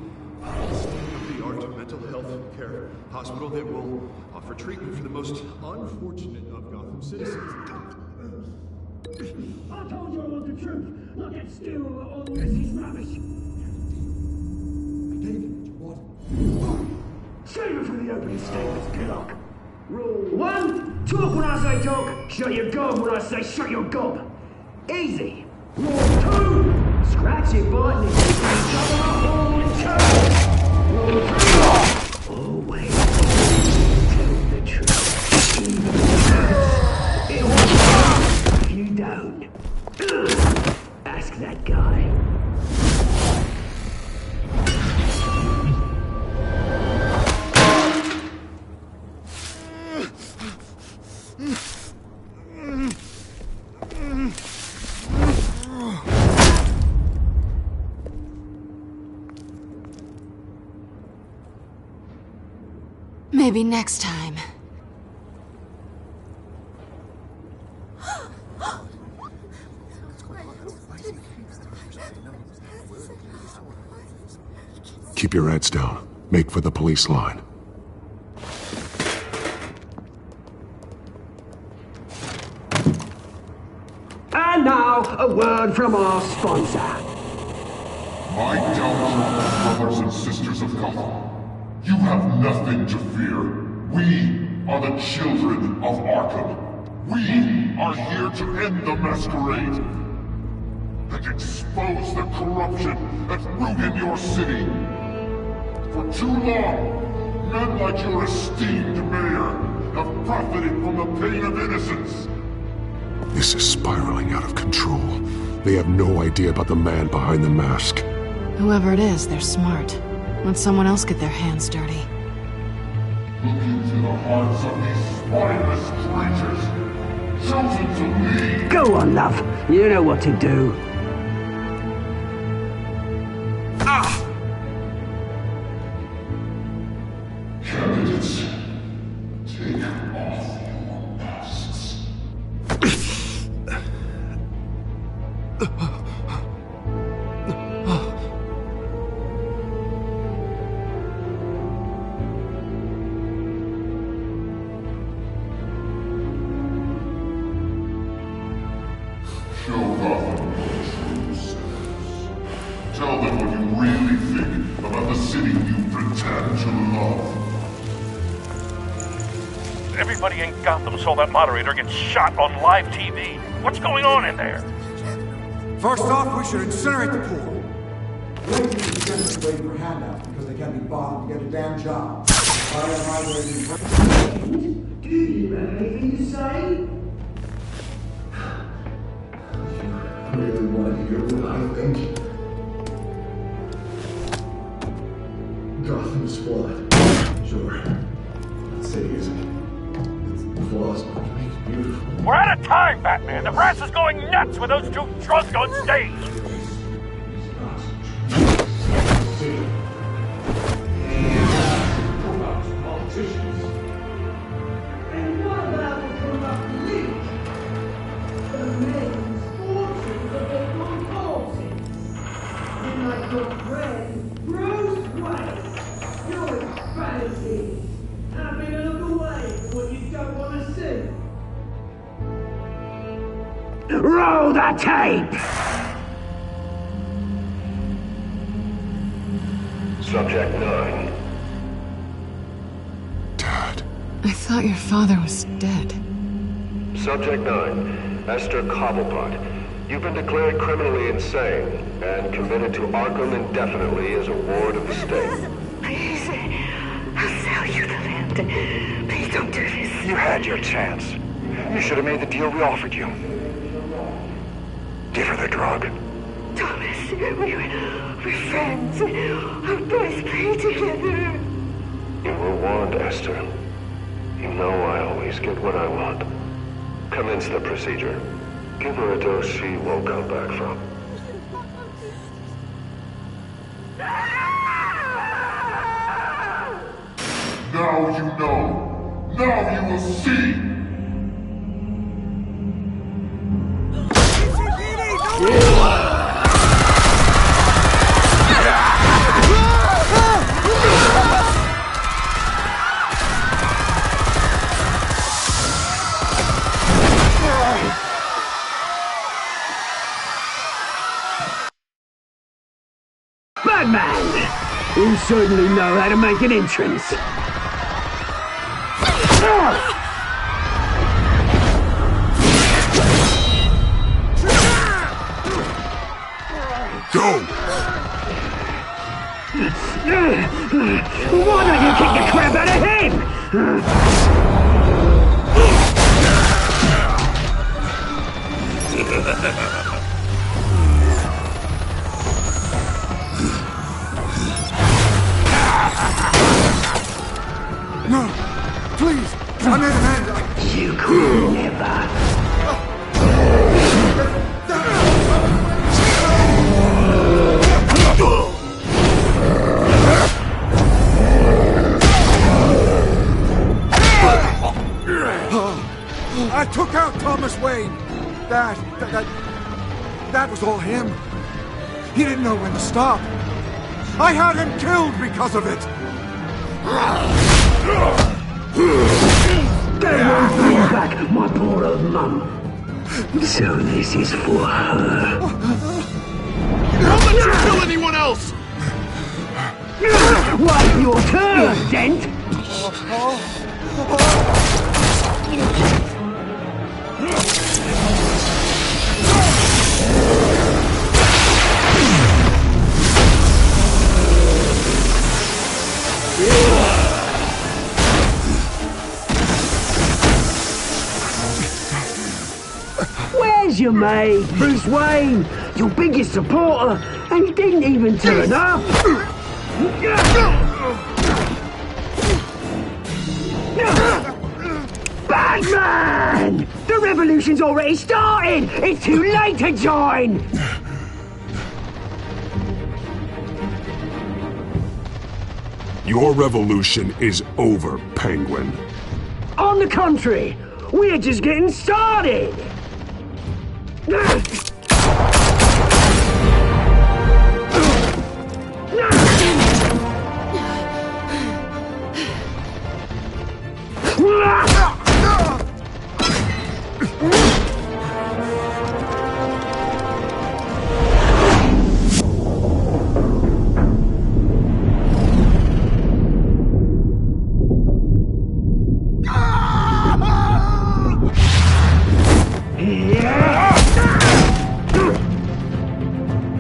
state-of-the-art mental health care hospital that will offer treatment for the most unfortunate of Gotham citizens. I told you I want the truth. Look at still all this is rubbish. David, what? Save it for the opening statements, Pillock. Rule 1, talk when I say talk, shut your gob when I say shut your gob. Easy. Rule 2, scratch it, bite, and if you can cover up all in turn. Rule 3, always tell the truth. Even if it won't if you don't. Ask that guy. Maybe next time. Keep your heads down. Make for the police line. And now, a word from our sponsor. My downtrodden brothers and sisters of Gotham, you have nothing to fear. We are the children of Arkham. We are here to end the masquerade and expose the corruption that ruined your city. For too long, men like your esteemed mayor have profited from the pain of innocence. This is spiraling out of control. They have no idea about the man behind the mask. Whoever it is, they're smart. Let someone else get their hands dirty. Look into the hearts of these spineless creatures, chosen to lead. Go on, love. You know what to do. Candidates, take off your masks. Show Gotham your true selves. Tell them what you really think about the city you pretend to love. Everybody in Gotham saw that moderator get shot on live TV. What's going on in there? First off, we should incinerate the pool. Ladies and gentlemen waiting for handouts because they can't be bothered to get a damn job. Do you have anything to say? I really want to hear what I think. Gotham's flawed. Sure. That city isn't. Its flaws make it beautiful. We're out of time, Batman. The brass is going nuts with those two drunks on stage. And what about the corrupt leak? The men's fortunes of their own policies. And like your friend, Bruce Wayne, you're insanity. Having a look away from what you don't want to see. Roll the tape! Subject 9. I thought your father was dead. Subject 9. Esther Cobblepot. You've been declared criminally insane and committed to Arkham indefinitely as a ward of the state. Please, I'll sell you the land. Please don't do this. You had your chance. You should have made the deal we offered you. Give her the drug. Thomas, we're friends. Our boys play together. You were warned, Esther. You know I always get what I want. Commence the procedure. Give her a dose she won't come back from. Now you know. Now you will see. Batman! You certainly know how to make an entrance. Go! Why don't you kick the crap out of him? No! Please! I made an end! You could never. Wayne. That was all him. He didn't know when to stop. I had him killed because of it. They won't bring back my poor old mum. So this is for her. Don't let you kill anyone else! Wait your turn, Dent! Where's your mate, Bruce Wayne? Your biggest supporter, and he didn't even turn up! Batman! The revolution's already started! It's too late to join! Your revolution is over, Penguin. On the contrary, we're just getting started!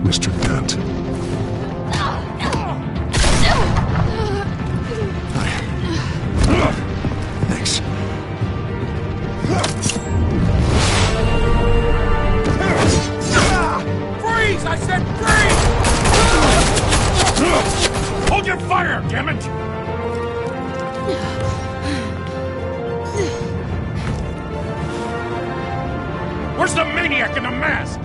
Mr. Dent. Thanks. Freeze! I said freeze! Hold your fire, damn it! Where's the maniac in the mask?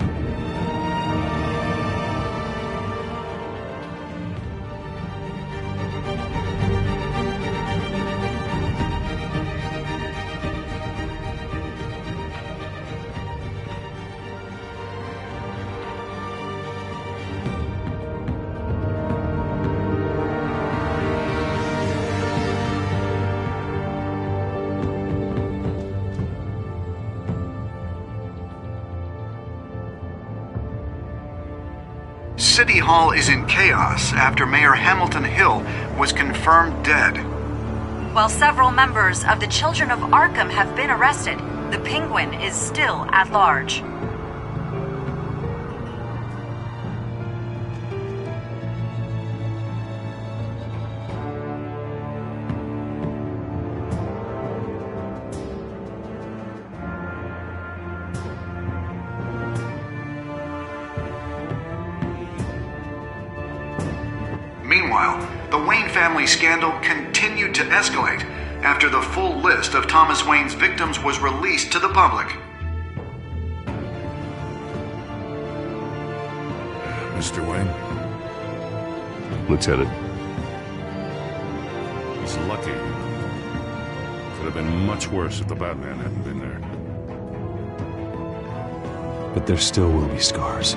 City Hall is in chaos after Mayor Hamilton Hill was confirmed dead. While several members of the Children of Arkham have been arrested, the Penguin is still at large. Meanwhile, the Wayne family scandal continued to escalate after the full list of Thomas Wayne's victims was released to the public. Mr. Wayne? Lieutenant. He's lucky. Could have been much worse if the Batman hadn't been there. But there still will be scars.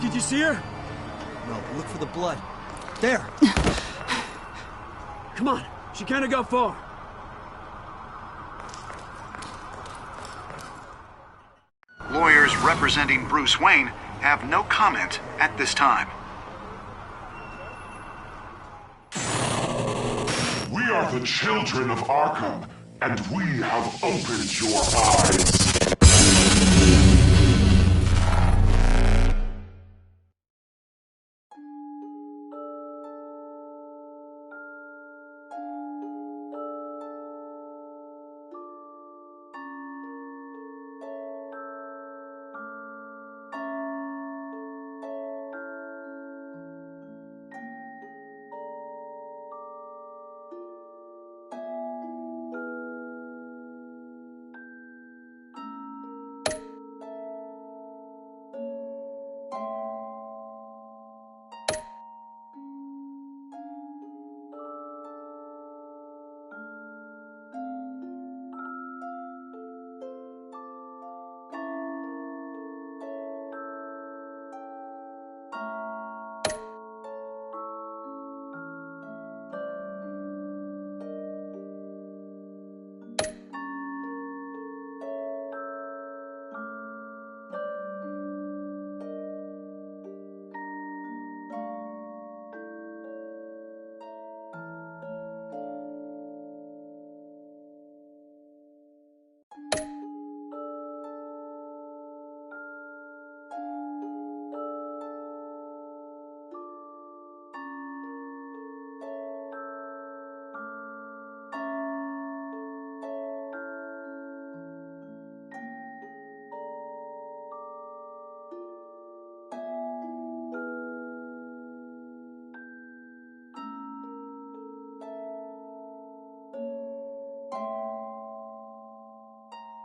Did you see her? No, look for the blood. There! Come on, she can't have got far. Lawyers representing Bruce Wayne have no comment at this time. We are the children of Arkham, and we have opened your eyes.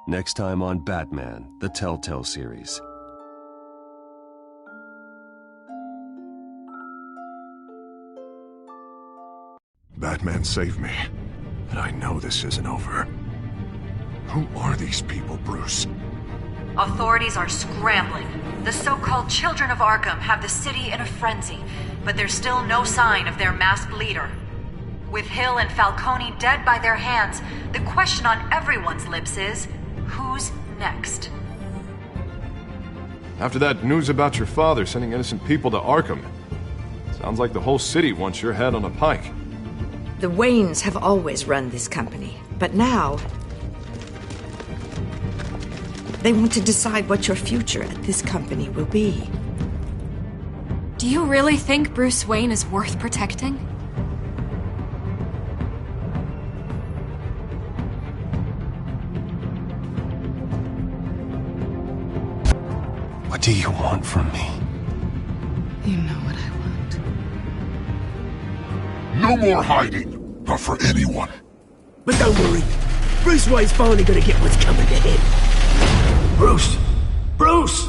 Next time on Batman, the Telltale series. Batman saved me, but I know this isn't over. Who are these people, Bruce? Authorities are scrambling. The so-called Children of Arkham have the city in a frenzy, but there's still no sign of their masked leader. With Hill and Falcone dead by their hands, the question on everyone's lips is, who's next? After that news about your father sending innocent people to Arkham, sounds like the whole city wants your head on a pike. The Waynes have always run this company, but now they want to decide what your future at this company will be. Do you really think Bruce Wayne is worth protecting? What do you want from me? You know what I want. No more hiding, not for anyone. But don't worry, Bruce Wayne's finally gonna get what's coming to him. Bruce! Bruce!